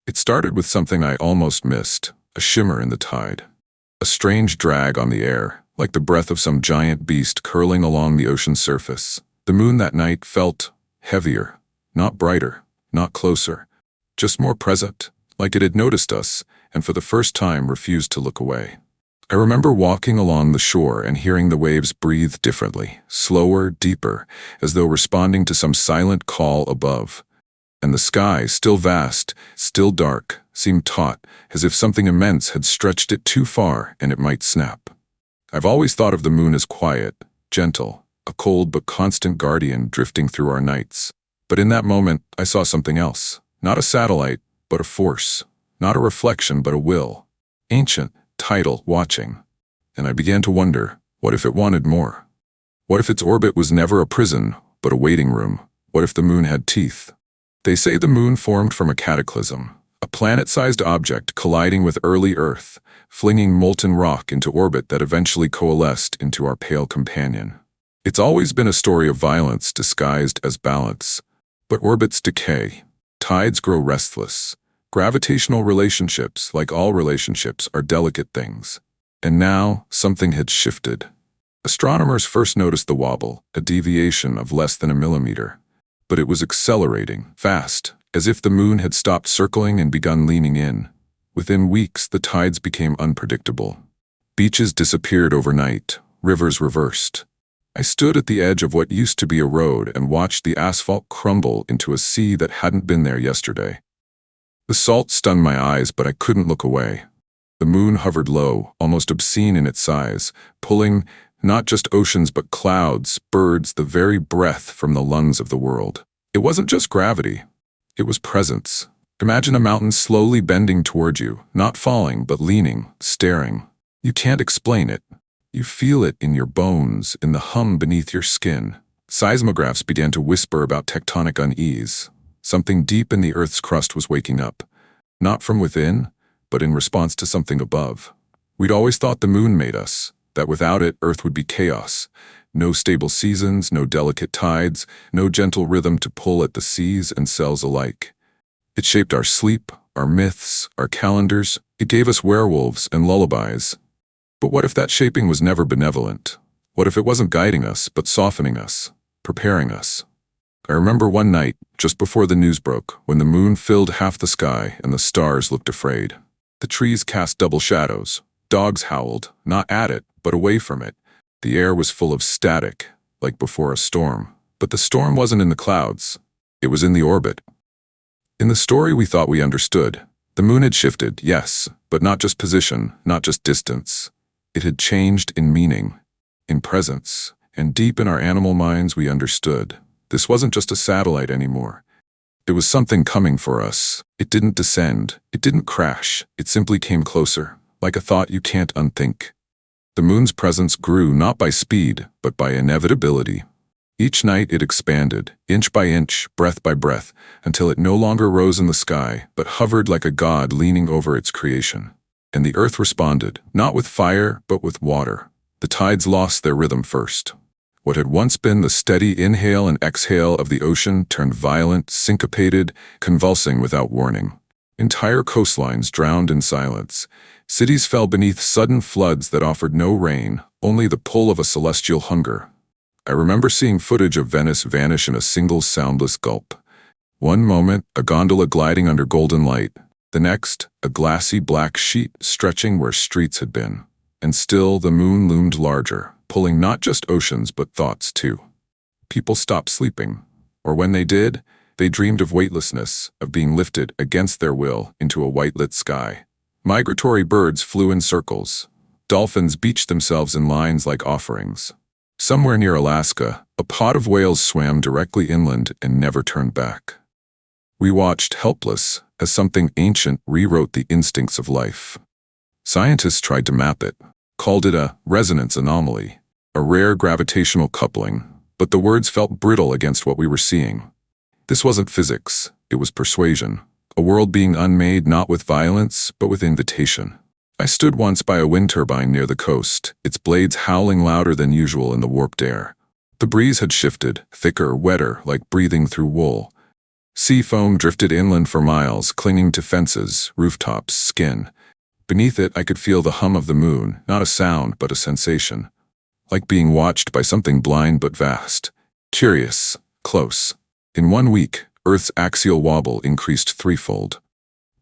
It started with something I almost missed, a shimmer in the tide. A strange drag on the air, like the breath of some giant beast curling along the ocean's surface. The moon that night felt heavier, not brighter, not closer, just more present, like it had noticed us, and for the first time refused to look away. I remember walking along the shore and hearing the waves breathe differently, slower, deeper, as though responding to some silent call above. And the sky, still vast, still dark, seemed taut, as if something immense had stretched it too far and it might snap. I've always thought of the moon as quiet, gentle, a cold but constant guardian drifting through our nights. But in that moment, I saw something else. Not a satellite, but a force. Not a reflection, but a will. Ancient, tidal, watching. And I began to wonder, what if it wanted more? What if its orbit was never a prison, but a waiting room? What if the moon had teeth? They say the moon formed from a cataclysm, a planet-sized object colliding with early Earth, flinging molten rock into orbit that eventually coalesced into our pale companion. It's always been a story of violence disguised as balance. But orbits decay. Tides grow restless. Gravitational relationships, like all relationships, are delicate things. And now, something had shifted. Astronomers first noticed the wobble, a deviation of less than a millimeter. But it was accelerating, fast, as if the moon had stopped circling and begun leaning in. Within weeks, the tides became unpredictable. Beaches disappeared overnight, rivers reversed. I stood at the edge of what used to be a road and watched the asphalt crumble into a sea that hadn't been there yesterday. The salt stunned my eyes, but I couldn't look away. The moon hovered low, almost obscene in its size, pulling not just oceans but clouds, birds, the very breath from the lungs of the world. It wasn't just gravity. It was presence. Imagine a mountain slowly bending toward you, not falling, but leaning, staring. You can't explain it. You feel it in your bones, in the hum beneath your skin. Seismographs began to whisper about tectonic unease. Something deep in the Earth's crust was waking up. Not from within, but in response to something above. We'd always thought the moon made us, that without it, Earth would be chaos. No stable seasons, no delicate tides, no gentle rhythm to pull at the seas and cells alike. It shaped our sleep, our myths, our calendars. It gave us werewolves and lullabies. But what if that shaping was never benevolent? What if it wasn't guiding us, but softening us, preparing us? I remember one night, just before the news broke, when the moon filled half the sky and the stars looked afraid. The trees cast double shadows. Dogs howled, not at it, but away from it. The air was full of static, like before a storm. But the storm wasn't in the clouds. It was in the orbit. In the story we thought we understood, the moon had shifted, yes, but not just position, not just distance. It had changed in meaning, in presence, and deep in our animal minds we understood. This wasn't just a satellite anymore. It was something coming for us. It didn't descend. It didn't crash. It simply came closer, like a thought you can't unthink. The moon's presence grew not by speed, but by inevitability. Each night it expanded, inch by inch, breath by breath, until it no longer rose in the sky, but hovered like a god leaning over its creation. And the earth responded, not with fire, but with water. The tides lost their rhythm first. What had once been the steady inhale and exhale of the ocean turned violent, syncopated, convulsing without warning. Entire coastlines drowned in silence. Cities fell beneath sudden floods that offered no rain, only the pull of a celestial hunger. I remember seeing footage of Venice vanish in a single soundless gulp. One moment, a gondola gliding under golden light. The next, a glassy black sheet stretching where streets had been. And still the moon loomed larger, pulling not just oceans but thoughts too. People stopped sleeping, or when they did, they dreamed of weightlessness, of being lifted against their will into a white-lit sky. Migratory birds flew in circles. Dolphins beached themselves in lines like offerings. Somewhere near Alaska, a pod of whales swam directly inland and never turned back. We watched helpless as something ancient rewrote the instincts of life. Scientists tried to map it, called it a resonance anomaly, a rare gravitational coupling, but the words felt brittle against what we were seeing. This wasn't physics, it was persuasion, a world being unmade not with violence, but with invitation. I stood once by a wind turbine near the coast, its blades howling louder than usual in the warped air. The breeze had shifted, thicker, wetter, like breathing through wool. Sea foam drifted inland for miles, clinging to fences, rooftops, skin. Beneath it, I could feel the hum of the moon, not a sound, but a sensation. Like being watched by something blind but vast. Curious, close. In 1 week, Earth's axial wobble increased threefold.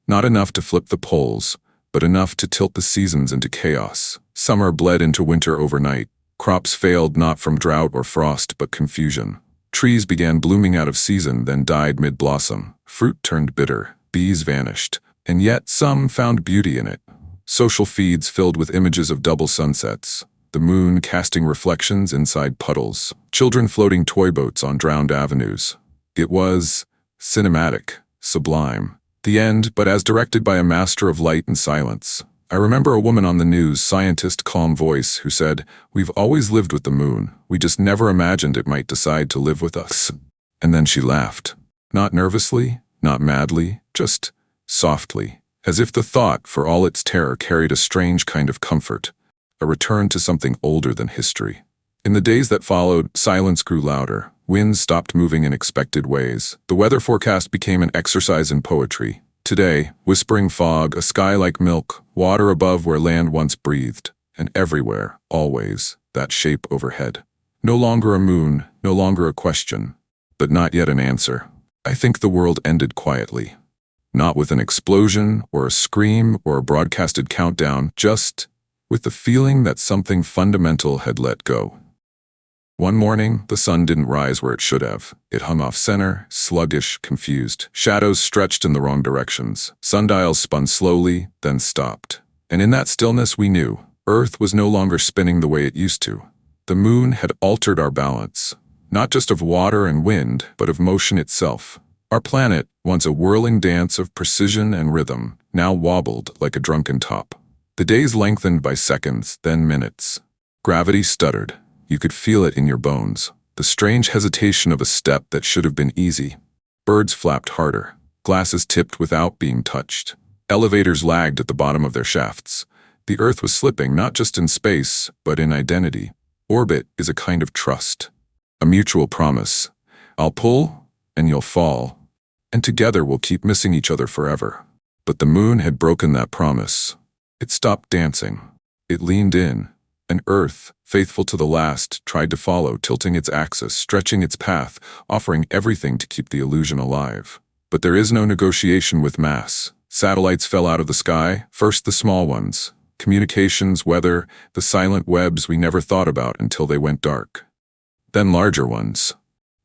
Not enough to flip the poles, but enough to tilt the seasons into chaos. Summer bled into winter overnight. Crops failed not from drought or frost, but confusion. Trees began blooming out of season, then died mid-blossom. Fruit turned bitter, bees vanished, and yet some found beauty in it. Social feeds filled with images of double sunsets, the moon casting reflections inside puddles, children floating toy boats on drowned avenues. It was cinematic, sublime. The end, but as directed by a master of light and silence. I remember a woman on the news, scientist, calm voice, who said, "We've always lived with the moon. We just never imagined it might decide to live with us." And then she laughed. Not nervously, not madly, just softly, as if the thought, for all its terror, carried a strange kind of comfort, a return to something older than history. In the days that followed, silence grew louder. Winds stopped moving in expected ways. The weather forecast became an exercise in poetry. Today, whispering fog, a sky like milk, water above where land once breathed, and everywhere, always, that shape overhead. No longer a moon, no longer a question, but not yet an answer. I think the world ended quietly. Not with an explosion, or a scream, or a broadcasted countdown, just with the feeling that something fundamental had let go. One morning, the sun didn't rise where it should have. It hung off-center, sluggish, confused. Shadows stretched in the wrong directions. Sundials spun slowly, then stopped. And in that stillness we knew, Earth was no longer spinning the way it used to. The moon had altered our balance, not just of water and wind, but of motion itself. Our planet, once a whirling dance of precision and rhythm, now wobbled like a drunken top. The days lengthened by seconds, then minutes. Gravity stuttered. You could feel it in your bones, the strange hesitation of a step that should have been easy. Birds flapped harder, glasses tipped without being touched. Elevators lagged at the bottom of their shafts. The Earth was slipping not just in space, but in identity. Orbit is a kind of trust, a mutual promise. I'll pull, and you'll fall, and together we'll keep missing each other forever. But the moon had broken that promise. It stopped dancing. It leaned in. And Earth, faithful to the last, tried to follow, tilting its axis, stretching its path, offering everything to keep the illusion alive. But there is no negotiation with mass. Satellites fell out of the sky, first the small ones. Communications, weather, the silent webs we never thought about until they went dark. Then larger ones.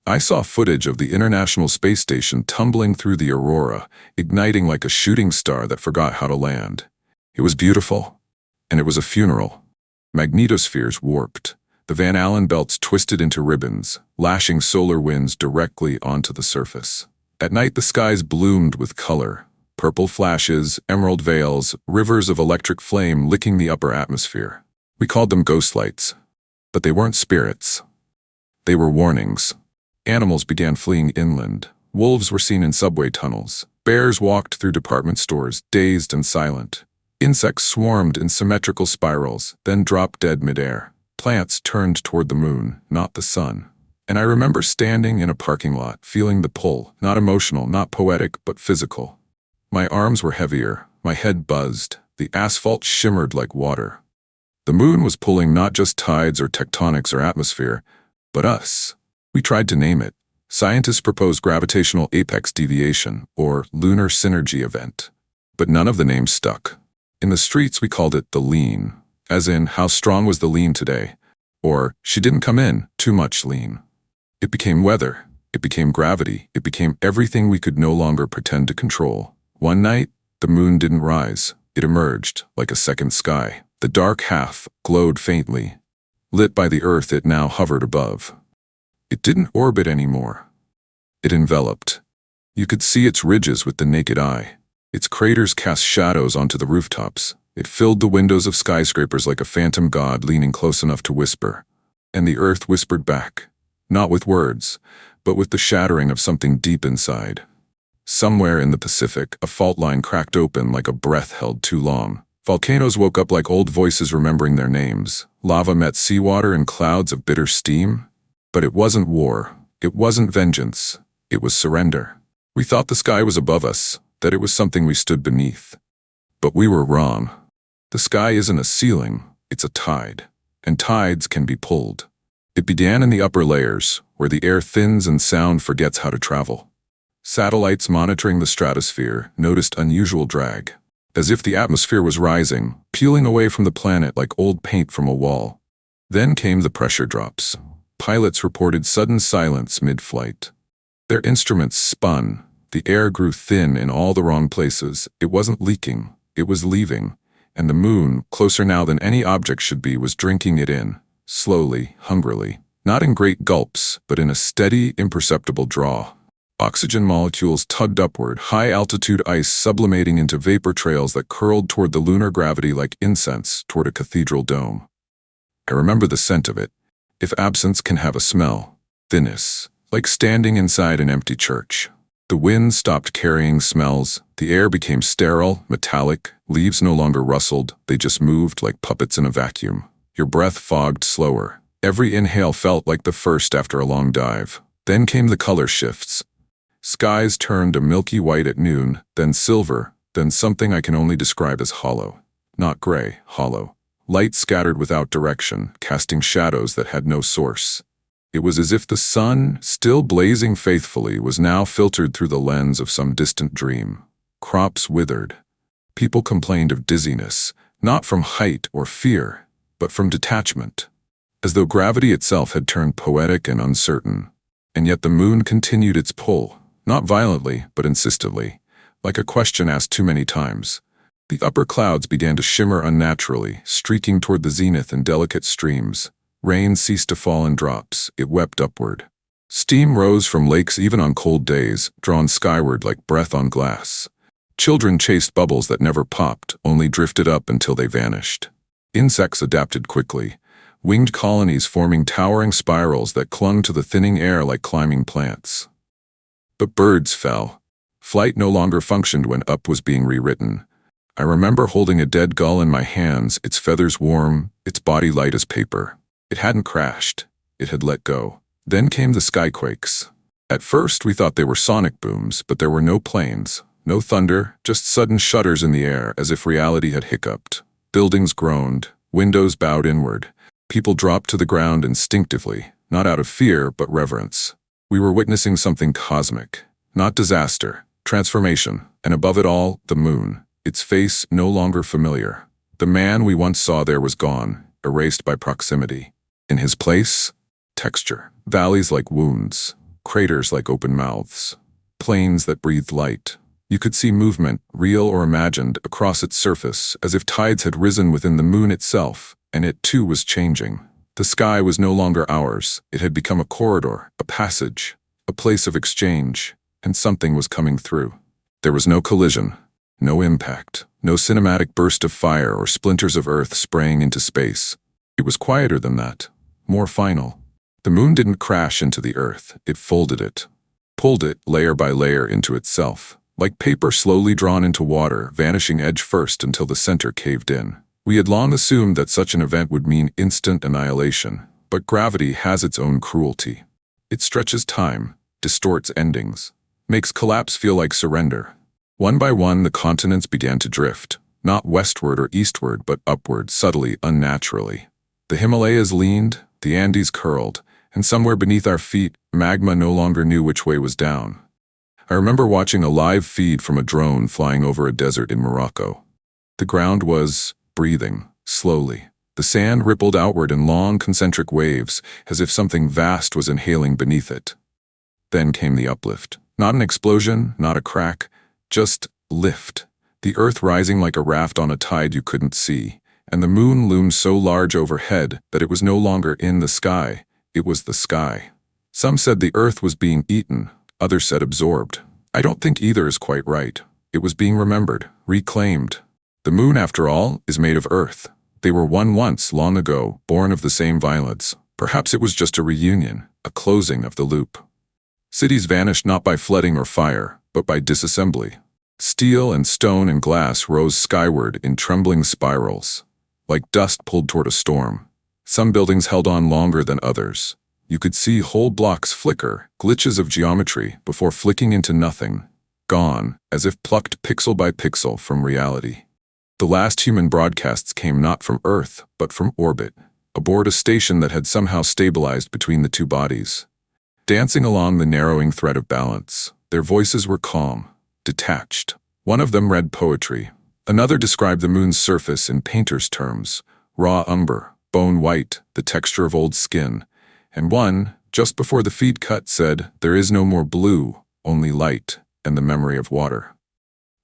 I saw footage of the International Space Station tumbling through the aurora, igniting like a shooting star that forgot how to land. It was beautiful. And it was a funeral. Magnetospheres warped. The Van Allen belts twisted into ribbons, lashing solar winds directly onto the surface. At night, the skies bloomed with color. Purple flashes, emerald veils, rivers of electric flame licking the upper atmosphere. We called them ghost lights. But they weren't spirits. They were warnings. Animals began fleeing inland. Wolves were seen in subway tunnels. Bears walked through department stores, dazed and silent. Insects swarmed in symmetrical spirals, then dropped dead midair. Plants turned toward the moon, not the sun. And I remember standing in a parking lot, feeling the pull, not emotional, not poetic, but physical. My arms were heavier, my head buzzed, the asphalt shimmered like water. The moon was pulling not just tides or tectonics or atmosphere, but us. We tried to name it. Scientists proposed gravitational apex deviation, or lunar synergy event. But none of the names stuck. In the streets, we called it the lean, as in, how strong was the lean today? Or, she didn't come in, too much lean. It became weather, it became gravity, it became everything we could no longer pretend to control. One night, the moon didn't rise. It emerged, like a second sky. The dark half glowed faintly. Lit by the Earth, it now hovered above. It didn't orbit anymore. It enveloped. You could see its ridges with the naked eye. Its craters cast shadows onto the rooftops. It filled the windows of skyscrapers like a phantom god leaning close enough to whisper. And the Earth whispered back, not with words, but with the shattering of something deep inside. Somewhere in the Pacific, a fault line cracked open like a breath held too long. Volcanoes woke up like old voices remembering their names. Lava met seawater in clouds of bitter steam. But it wasn't war. It wasn't vengeance. It was surrender. We thought the sky was above us, that it was something we stood beneath. But we were wrong. The sky isn't a ceiling, it's a tide. And tides can be pulled. It began in the upper layers, where the air thins and sound forgets how to travel. Satellites monitoring the stratosphere noticed unusual drag, as if the atmosphere was rising, peeling away from the planet like old paint from a wall. Then came the pressure drops. Pilots reported sudden silence mid-flight. Their instruments spun. The air grew thin in all the wrong places. It wasn't leaking, it was leaving. And the moon, closer now than any object should be, was drinking it in, slowly, hungrily. Not in great gulps, but in a steady, imperceptible draw. Oxygen molecules tugged upward, high-altitude ice sublimating into vapor trails that curled toward the lunar gravity like incense toward a cathedral dome. I remember the scent of it. If absence can have a smell, thinness, like standing inside an empty church. The wind stopped carrying smells. The air became sterile, metallic. Leaves no longer rustled. They just moved like puppets in a vacuum. Your breath fogged slower. Every inhale felt like the first after a long dive. Then came the color shifts. Skies turned a milky white at noon, then silver, then something I can only describe as hollow. Not gray, hollow. Light scattered without direction, casting shadows that had no source. It was as if the sun, still blazing faithfully, was now filtered through the lens of some distant dream. Crops withered. People complained of dizziness, not from height or fear, but from detachment, as though gravity itself had turned poetic and uncertain. And yet the moon continued its pull, not violently, but insistently, like a question asked too many times. The upper clouds began to shimmer unnaturally, streaking toward the zenith in delicate streams. Rain ceased to fall in drops, it wept upward. Steam rose from lakes even on cold days, drawn skyward like breath on glass. Children chased bubbles that never popped, only drifted up until they vanished. Insects adapted quickly, winged colonies forming towering spirals that clung to the thinning air like climbing plants. But birds fell. Flight no longer functioned when up was being rewritten. I remember holding a dead gull in my hands, its feathers warm, its body light as paper. It hadn't crashed. It had let go. Then came the skyquakes. At first, we thought they were sonic booms, but there were no planes, no thunder, just sudden shudders in the air, as if reality had hiccuped. Buildings groaned, windows bowed inward. People dropped to the ground instinctively, not out of fear, but reverence. We were witnessing something cosmic, not disaster, transformation, and above it all, the moon, its face no longer familiar. The man we once saw there was gone, erased by proximity. In his place, texture, valleys like wounds, craters like open mouths, plains that breathed light. You could see movement, real or imagined, across its surface, as if tides had risen within the moon itself, and it too was changing. The sky was no longer ours. It had become a corridor, a passage, a place of exchange, and something was coming through. There was no collision, no impact, no cinematic burst of fire or splinters of earth spraying into space. It was quieter than that, more final. The moon didn't crash into the earth, it folded it, pulled it layer by layer into itself, like paper slowly drawn into water, vanishing edge first until the center caved in. We had long assumed that such an event would mean instant annihilation, but gravity has its own cruelty. It stretches time, distorts endings, makes collapse feel like surrender. One by one, the continents began to drift, not westward or eastward, but upward, subtly, unnaturally. The Himalayas leaned, the Andes curled, and somewhere beneath our feet, magma no longer knew which way was down. I remember watching a live feed from a drone flying over a desert in Morocco. The ground was breathing, slowly. The sand rippled outward in long concentric waves, as if something vast was inhaling beneath it. Then came the uplift. Not an explosion, not a crack, just lift. The earth rising like a raft on a tide you couldn't see, and the moon loomed so large overhead that it was no longer in the sky, it was the sky. Some said the earth was being eaten, others said absorbed. I don't think either is quite right. It was being remembered, reclaimed. The moon, after all, is made of earth. They were one once, long ago, born of the same violence. Perhaps it was just a reunion, a closing of the loop. Cities vanished not by flooding or fire, but by disassembly. Steel and stone and glass rose skyward in trembling spirals, like dust pulled toward a storm. Some buildings held on longer than others. You could see whole blocks flicker, glitches of geometry, before flicking into nothing, gone, as if plucked pixel by pixel from reality. The last human broadcasts came not from Earth, but from orbit, aboard a station that had somehow stabilized between the two bodies. Dancing along the narrowing thread of balance, their voices were calm, detached. One of them read poetry. Another described the moon's surface in painter's terms, raw umber, bone white, the texture of old skin. And one, just before the feed cut, said, "There is no more blue, only light, and the memory of water."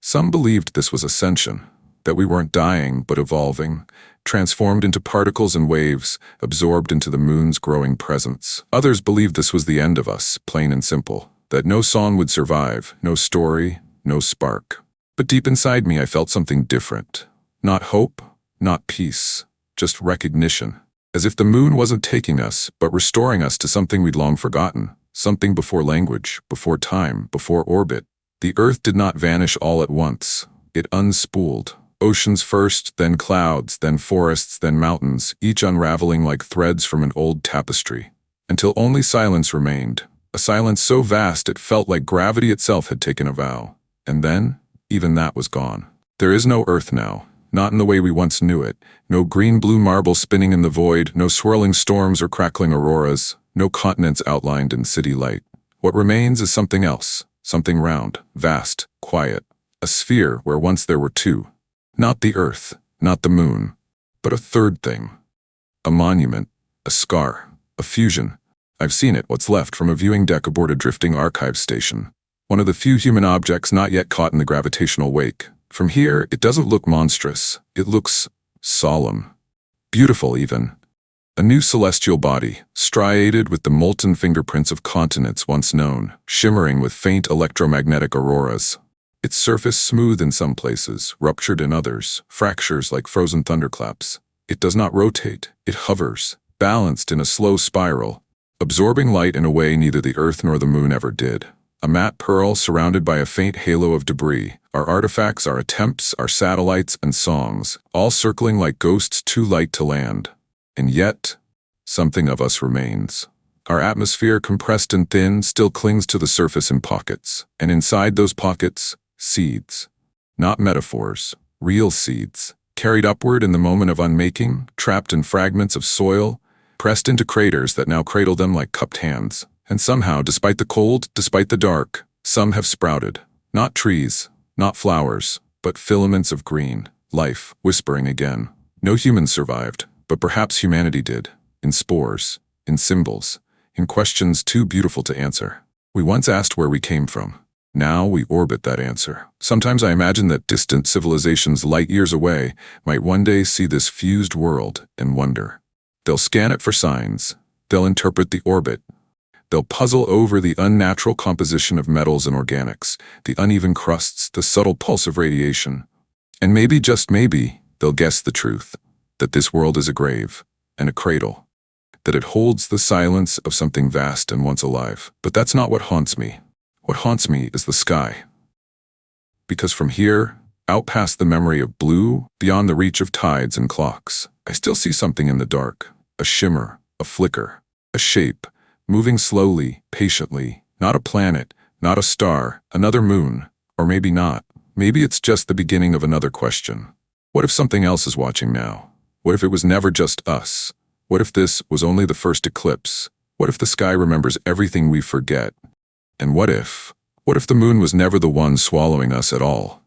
Some believed this was ascension, that we weren't dying but evolving, transformed into particles and waves, absorbed into the moon's growing presence. Others believed this was the end of us, plain and simple, that no song would survive, no story, no spark. But deep inside me I felt something different. Not hope, not peace, just recognition. As if the moon wasn't taking us, but restoring us to something we'd long forgotten, something before language, before time, before orbit. The Earth did not vanish all at once. It unspooled. Oceans first, then clouds, then forests, then mountains, each unraveling like threads from an old tapestry. Until only silence remained, a silence so vast it felt like gravity itself had taken a vow. And then, even that was gone. There is no Earth now. Not in the way we once knew it. No green-blue marble spinning in the void, no swirling storms or crackling auroras, no continents outlined in city light. What remains is something else, something round, vast, quiet. A sphere where once there were two. Not the Earth, not the moon, but a third thing. A monument, a scar, a fusion. I've seen it, what's left from a viewing deck aboard a drifting archive station. One of the few human objects not yet caught in the gravitational wake. From here, it doesn't look monstrous. It looks solemn. Beautiful, even. A new celestial body, striated with the molten fingerprints of continents once known, shimmering with faint electromagnetic auroras. Its surface smooth in some places, ruptured in others, fractures like frozen thunderclaps. It does not rotate. It hovers, balanced in a slow spiral, absorbing light in a way neither the Earth nor the moon ever did. A matte pearl surrounded by a faint halo of debris. Our artifacts, our attempts, our satellites and songs, all circling like ghosts too light to land. And yet, something of us remains. Our atmosphere, compressed and thin, still clings to the surface in pockets. And inside those pockets, seeds. Not metaphors, real seeds. Carried upward in the moment of unmaking, trapped in fragments of soil, pressed into craters that now cradle them like cupped hands. And somehow, despite the cold, despite the dark, some have sprouted. Not trees, not flowers, but filaments of green, life, whispering again. No humans survived, but perhaps humanity did. In spores, in symbols, in questions too beautiful to answer. We once asked where we came from. Now we orbit that answer. Sometimes I imagine that distant civilizations light years away might one day see this fused world and wonder. They'll scan it for signs. They'll interpret the orbit. They'll puzzle over the unnatural composition of metals and organics, the uneven crusts, the subtle pulse of radiation. And maybe, just maybe, they'll guess the truth, that this world is a grave and a cradle, that it holds the silence of something vast and once alive. But that's not what haunts me. What haunts me is the sky. Because from here, out past the memory of blue, beyond the reach of tides and clocks, I still see something in the dark, a shimmer, a flicker, a shape, moving slowly, patiently, not a planet, not a star, another moon, or maybe not. Maybe it's just the beginning of another question. What if something else is watching now? What if it was never just us? What if this was only the first eclipse? What if the sky remembers everything we forget? And what if the moon was never the one swallowing us at all?